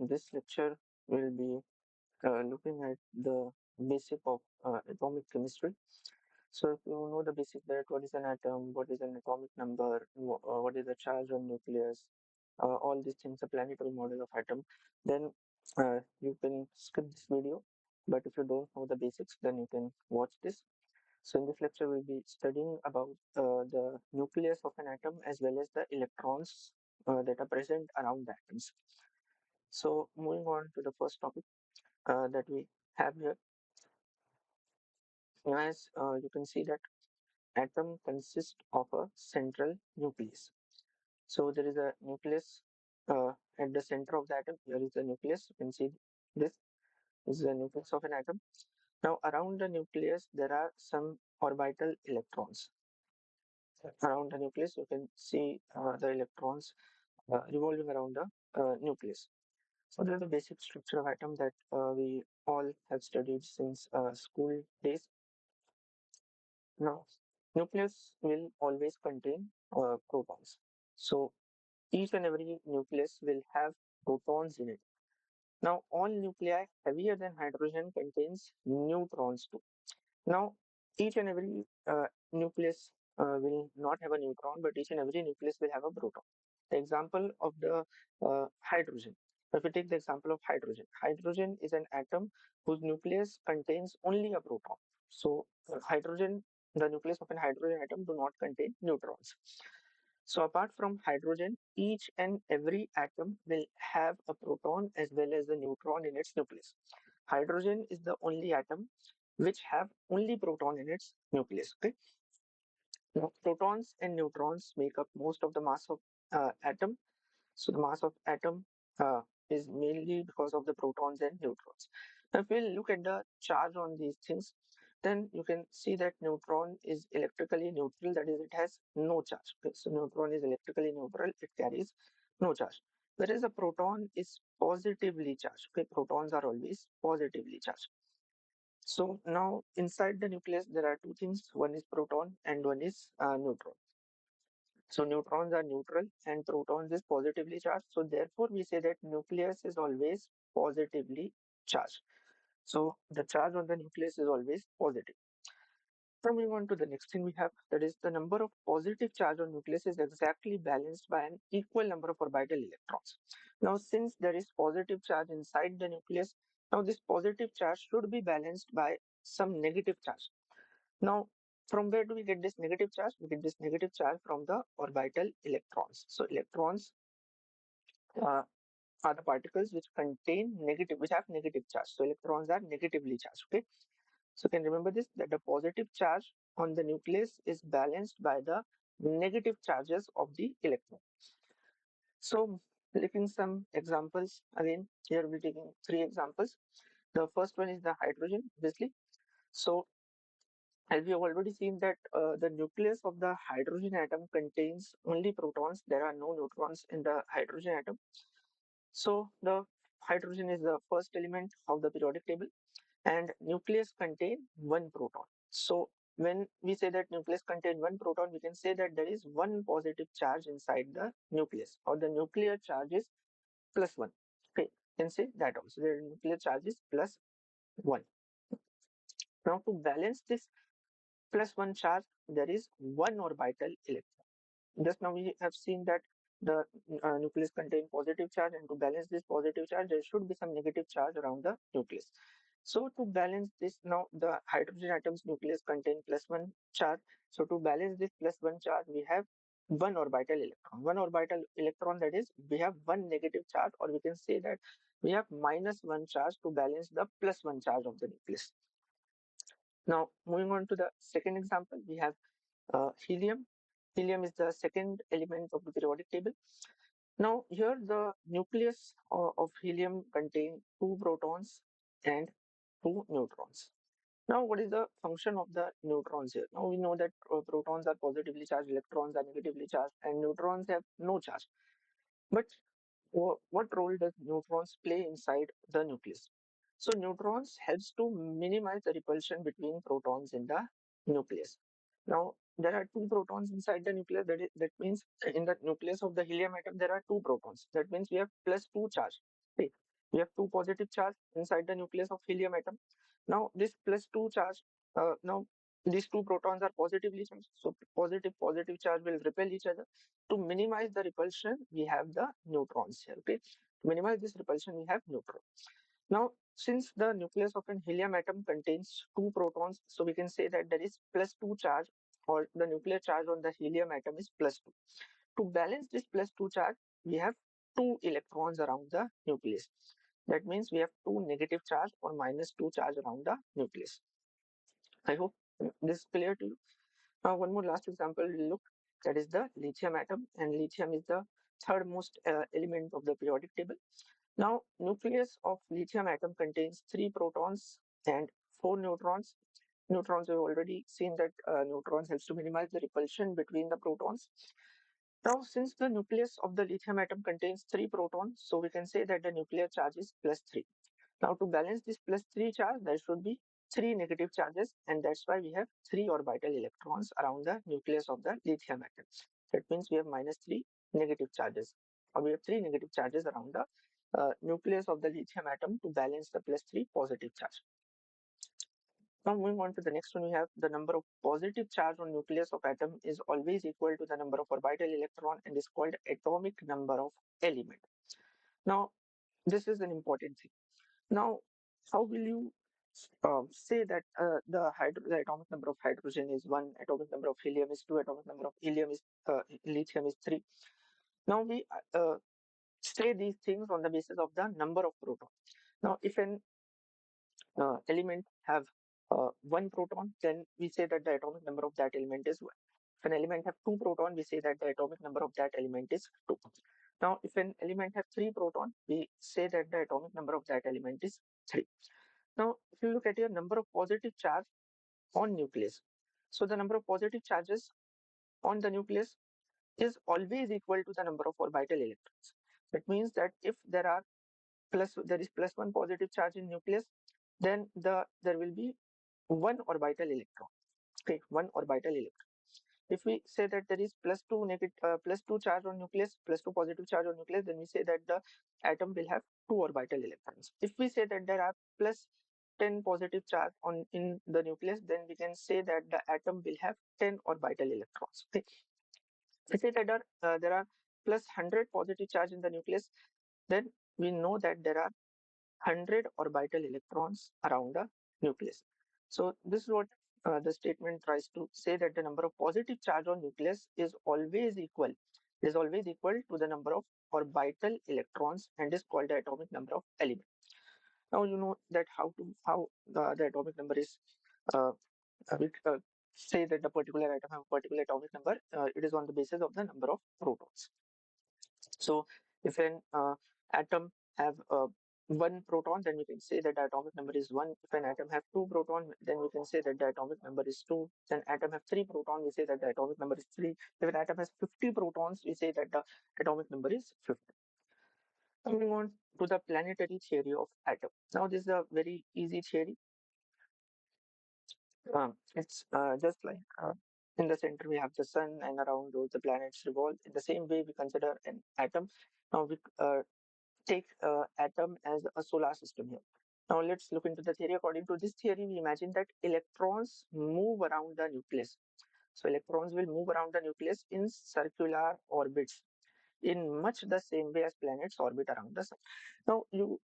this lecture will be looking at the basic of atomic chemistry. So if you know the basic that what is an atom, what is an atomic number, what is the charge on nucleus, all these things, a planetary model of atom, then you can skip this video. But if you don't know the basics, then you can watch this. So in this lecture, we'll be studying about the nucleus of an atom as well as the electrons that are present around the atoms. So moving on to the first topic that we have here, as you can see that atom consists of a central nucleus. So there is a nucleus at the center of the atom. Here is the nucleus. You can see this is the nucleus of an atom. Now around the nucleus there are some orbital electrons. Around the nucleus you can see the electrons revolving around the nucleus. So this is the basic structure of atom that we all have studied since school days. Now, nucleus will always contain protons. So each and every nucleus will have protons in it. Now, all nuclei heavier than hydrogen contains neutrons too. Now, each and every nucleus will not have a neutron, but each and every nucleus will have a proton. The example of the hydrogen. If we take the example of hydrogen, hydrogen is an atom whose nucleus contains only a proton. So, hydrogen, the nucleus of an hydrogen atom, do not contain neutrons. So, apart from hydrogen, each and every atom will have a proton as well as a neutron in its nucleus. Hydrogen is the only atom which have only proton in its nucleus. Okay, now protons and neutrons make up most of the mass of atom. So the mass of atom uh, is mainly because of the protons and neutrons. Now, if we look at the charge on these things, then you can see that neutron is electrically neutral. That is, it has no charge. Okay? So neutron is electrically neutral. It carries no charge. Whereas a proton is positively charged. Okay, protons are always positively charged. So now inside the nucleus, there are two things. One is proton and one is neutron. So neutrons are neutral and protons is positively charged. So therefore, we say that nucleus is always positively charged. So the charge on the nucleus is always positive. Now moving on to the next thing we have, that is the number of positive charge on nucleus is exactly balanced by an equal number of orbital electrons. Now since there is positive charge inside the nucleus, now this positive charge should be balanced by some negative charge. Now from where do we get this negative charge? We get this negative charge from the orbital electrons. So electrons uh, are the particles which contain negative, which have negative charge. So electrons are negatively charged. Okay. So you can remember this, that the positive charge on the nucleus is balanced by the negative charges of the electron. So taking some examples again, here we're taking three examples. The first one is the hydrogen, obviously. So as we have already seen that the nucleus of the hydrogen atom contains only protons. There are no neutrons in the hydrogen atom. So the hydrogen is the first element of the periodic table, and nucleus contain one proton. So when we say that nucleus contain one proton, we can say that there is one positive charge inside the nucleus, or the nuclear charge is plus one. Okay, you can say that also. The nuclear charge is plus one. Now to balance this plus one charge, there is one orbital electron. Just now we have seen that the nucleus contain positive charge, and to balance this positive charge, there should be some negative charge around the nucleus. So to balance this, now the hydrogen atom's nucleus contain plus one charge. So to balance this plus one charge, we have one orbital electron. One orbital electron, that is, we have one negative charge, or we can say that we have minus one charge to balance the plus one charge of the nucleus. Now moving on to the second example, we have helium. Helium is the second element of the periodic table. Now here the nucleus of helium contain two protons and two neutrons. Now what is the function of the neutrons here? Now we know that protons are positively charged, electrons are negatively charged, and neutrons have no charge. But what role does neutrons play inside the nucleus? So neutrons helps to minimize the repulsion between protons in the nucleus. Now there are two protons inside the nucleus. That means in the nucleus of the helium atom there are two protons. That means we have plus two charge. Okay. We have two positive charge inside the nucleus of helium atom. Now this plus two charge, now these two protons are positively charged, so positive charge will repel each other. To minimize the repulsion, we have the neutrons here. Okay, to minimize this repulsion, we have neutrons. Now, since the nucleus of an helium atom contains two protons, so we can say that there is plus two charge, or the nuclear charge on the helium atom is plus two. To balance this plus two charge, we have two electrons around the nucleus. That means we have two negative charge or minus two charge around the nucleus. I hope this is clear to you. Now, one more last example we'll look, that is the lithium atom, and lithium is the third most element of the periodic table. Now, nucleus of lithium atom contains three protons and four neutrons. Neutrons, we've already seen that neutrons helps to minimize the repulsion between the protons. Now, since the nucleus of the lithium atom contains three protons, so we can say that the nuclear charge is plus three. Now, to balance this plus three charge, there should be three negative charges, and that's why we have three orbital electrons around the nucleus of the lithium atom. That means we have minus three negative charges, or we have three negative charges around the nucleus of the lithium atom to balance the plus three positive charge. Now moving on to the next one, we have the number of positive charge on nucleus of atom is always equal to the number of orbital electron and is called atomic number of element. Now this is an important thing. Now how will you say that the atomic number of hydrogen is 1, atomic number of helium is 2, atomic number of helium is lithium is 3. Now we say these things on the basis of the number of protons. Now if an element have one proton, then we say that the atomic number of that element is 1. If an element have two proton, we say that the atomic number of that element is 2. Now, if an element have three proton, we say that the atomic number of that element is 3. Now, if you look at your number of positive charge on nucleus, so the number of positive charges on the nucleus is always equal to the number of orbital electrons. That means that if there is plus one positive charge in nucleus, then there will be one orbital electron. Okay, one orbital electron. If we say that there is plus two charge on nucleus, plus two positive charge on nucleus, then we say that the atom will have two orbital electrons. If we say that there are plus 10 positive charge on in the nucleus, then we can say that the atom will have 10 orbital electrons. Okay. If we say that there are plus 100 positive charge in the nucleus, then we know that there are 100 orbital electrons around the nucleus. So this is what the statement tries to say, that the number of positive charge on nucleus is always equal to the number of orbital electrons and is called the atomic number of element. Now you know that how the atomic number is uh, we say that the particular atom have a particular atomic number. It is on the basis of the number of protons. So if an atom have one proton, then we can say that the atomic number is 1. If an atom have two proton, then we can say that the atomic number is 2. Then atom have three proton, we say that the atomic number is 3. If an atom has 50 protons, we say that the atomic number is 50. Moving on to the planetary theory of atom. Now this is a very easy theory. It's just like in the center we have the sun, and around those the planets revolve. In the same way, we consider an atom. Now we take atom as a solar system here. Now let's look into the theory. According to this theory, we imagine that electrons move around the nucleus. So electrons will move around the nucleus in circular orbits in much the same way as planets orbit around the sun. Now you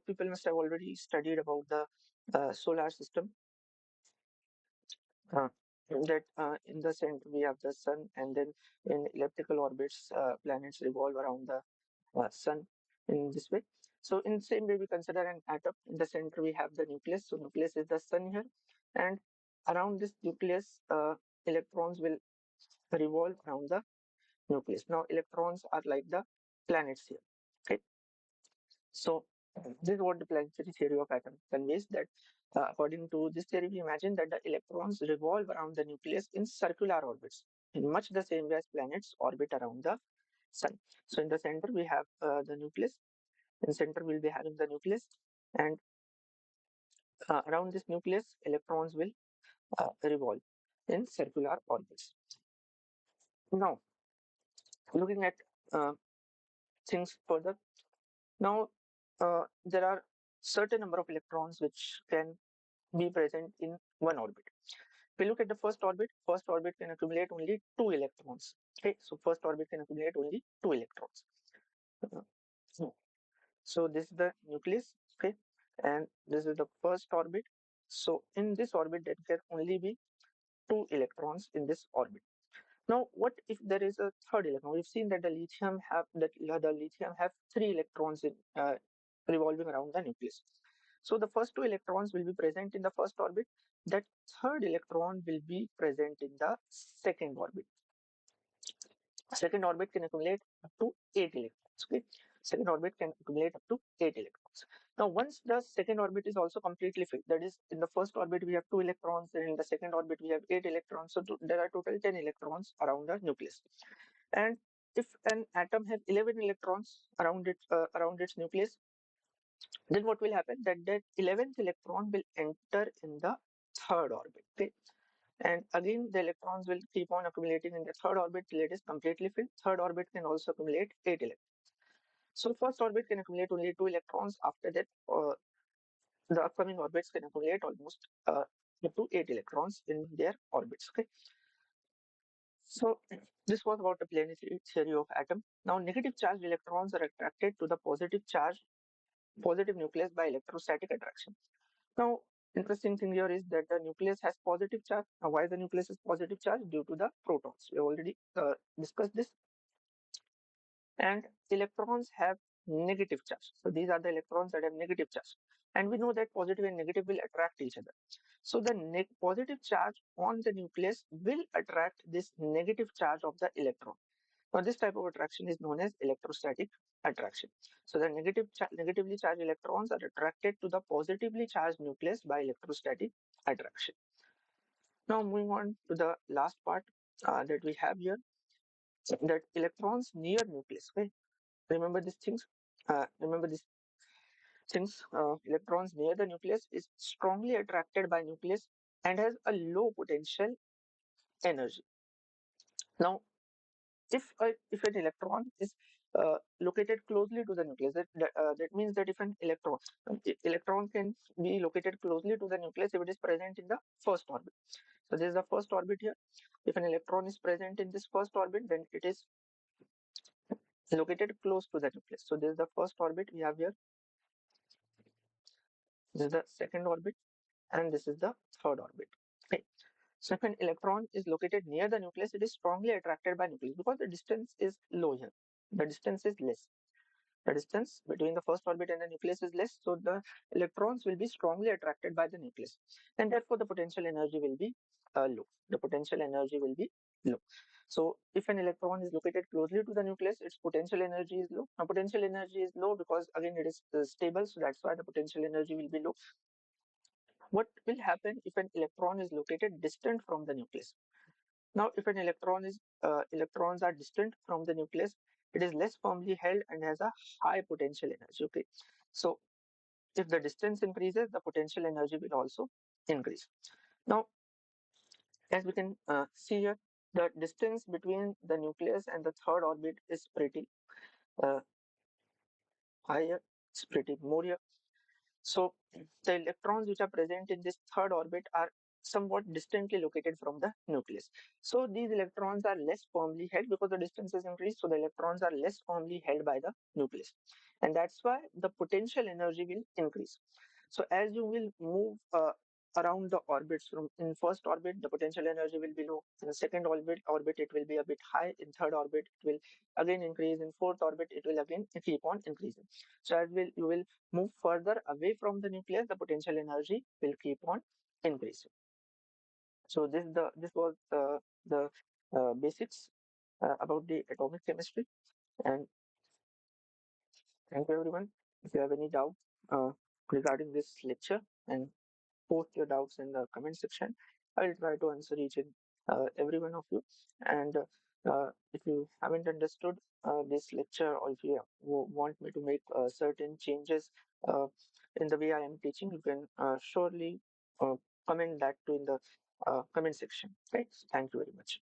people must have already studied about the solar system. Uh, that in the center we have the sun, and then in elliptical orbits, planets revolve around the sun in this way. So in the same way, we consider an atom. In the center, we have the nucleus. So nucleus is the sun here, and around this nucleus, electrons will revolve around the nucleus. Now, electrons are like the planets here. Okay, so this is what the planetary theory of atom conveys. That according to this theory, we imagine that the electrons revolve around the nucleus in circular orbits, in much the same way as planets orbit around the sun. So in the center, we have the nucleus. In center, we'll be having the nucleus, and around this nucleus, electrons will revolve in circular orbits. Now, looking at uh, things further, now there are certain number of electrons which can be present in one orbit. If we look at the first orbit can accumulate only two electrons. Okay, so first orbit can accumulate only two electrons. Uh, so so this is the nucleus, okay, and this is the first orbit. So in this orbit, there can only be two electrons in this orbit. Now, what if there is a third electron? We've seen that the lithium have three electrons in revolving around the nucleus. So the first two electrons will be present in the first orbit. That third electron will be present in the second orbit. Second orbit can accumulate up to 8 electrons. Okay, second orbit can accumulate up to 8 electrons. Now, once the second orbit is also completely filled, that is, in the first orbit we have 2 electrons, and in the second orbit we have 8 electrons. So there are total 10 electrons around the nucleus. And if an atom has 11 electrons around its nucleus, then what will happen? That 11th electron will enter in the third orbit. Okay, and again, the electrons will keep on accumulating in the third orbit till it is completely filled. Third orbit can also accumulate 8 electrons. So first orbit can accumulate only 2 electrons. After that, the upcoming orbits can accumulate almost up to 8 electrons in their orbits. Okay. So this was about the planetary theory of atom. Now negative charged electrons are attracted to the positive nucleus by electrostatic attraction. Now, interesting thing here is that the nucleus has positive charge. Now, why the nucleus is positive charge? Due to the protons. We already discussed this. And electrons have negative charge. So these are the electrons that have negative charge. And we know that positive and negative will attract each other. So the positive charge on the nucleus will attract this negative charge of the electron. Now, this type of attraction is known as electrostatic attraction. So the negatively charged electrons are attracted to the positively charged nucleus by electrostatic attraction. Now, moving on to the last part that we have here, that electrons near nucleus. Okay? Remember these things. Remember these things. Electrons near the nucleus is strongly attracted by nucleus and has a low potential energy. Now, if an electron is located closely to the nucleus, that means that if an electron can be located closely to the nucleus if it is present in the first orbit. So this is the first orbit here. If an electron is present in this first orbit, then it is located close to the nucleus. So this is the first orbit we have here. This is the second orbit, and this is the third orbit. Okay. So if an electron is located near the nucleus, it is strongly attracted by nucleus because the distance is low here. The distance is less. The distance between the first orbit and the nucleus is less, so the electrons will be strongly attracted by the nucleus, and therefore the potential energy will be low. The potential energy will be low. So if an electron is located closely to the nucleus, its potential energy is low. Now potential energy is low because again it is stable, so that's why the potential energy will be low. What will happen if an electron is located distant from the nucleus? Now, if an electrons are distant from the nucleus, it is less firmly held and has a high potential energy. Okay, so if the distance increases, the potential energy will also increase. Now, as we can see here, the distance between the nucleus and the third orbit is pretty uh, higher. It's pretty more here. So the electrons which are present in this third orbit are somewhat distantly located from the nucleus. So these electrons are less firmly held because the distance is increased. So the electrons are less firmly held by the nucleus. And that's why the potential energy will increase. So as you will move around the orbits, from in first orbit, the potential energy will be low. In the second orbit, it will be a bit high. In third orbit, it will again increase. In fourth orbit, it will again keep on increasing. So as you will move further away from the nucleus, the potential energy will keep on increasing. So this was the basics about the atomic chemistry. And thank you everyone. If you have any doubt uh, regarding this lecture, and post your doubts in the comment section. I will try to answer each and every one of you. And if you haven't understood this lecture, or if you want me to make certain changes uh, in the way I am teaching, you can surely comment that to in the comment section. Right? Thank you very much.